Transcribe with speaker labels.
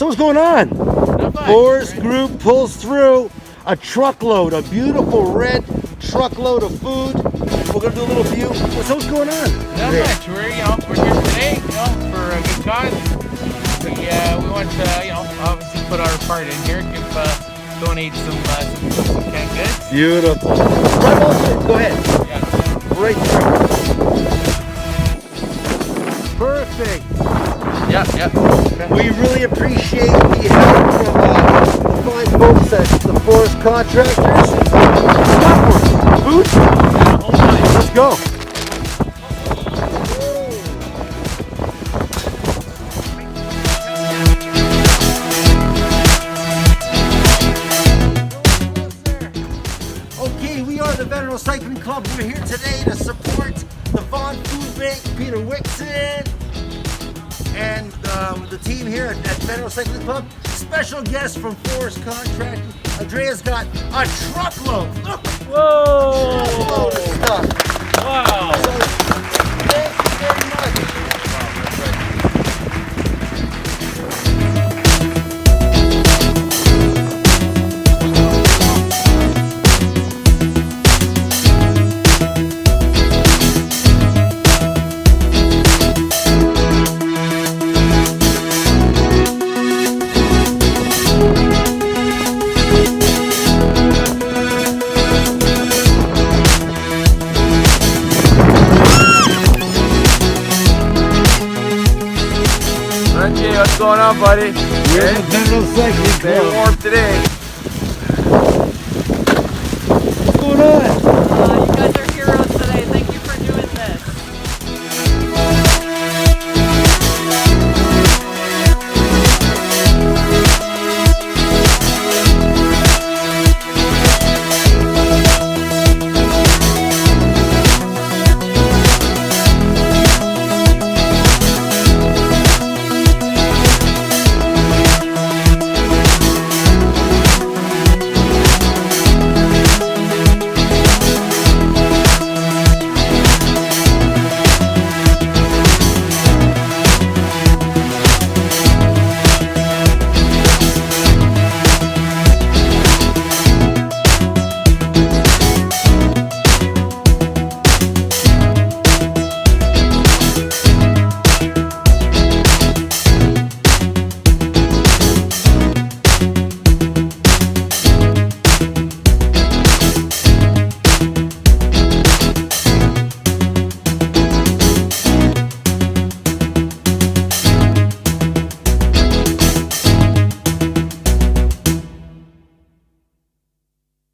Speaker 1: So what's going on? Forest Group pulls through a truckload, a beautiful red truckload of food. We're gonna do a little view. So what's going on?
Speaker 2: Not much. We're here today, for a good cause. We want to, obviously put our part in here, donate some canned goods.
Speaker 1: Beautiful. Right on. Go ahead.
Speaker 2: Yeah.
Speaker 1: Right through. Perfect.
Speaker 2: Yeah.
Speaker 1: Okay. We really appreciate the help from the fine folks at the Forest Contractors. Food? Let's go. Okay, we are the Veneto Cycling Club. We're here today to support the Vaughan Food Bank, Peter Wixon, and the team here at Veneto Cycling Club. Special guest from Forest Contracting. Andrea's got a truckload. Look!
Speaker 2: Whoa!
Speaker 1: A truckload of stuff.
Speaker 2: Wow!
Speaker 1: So, thank you very much.
Speaker 2: What's going on, buddy?
Speaker 1: We're the Veneto Cycling
Speaker 2: Stay
Speaker 1: Club.
Speaker 2: warm today.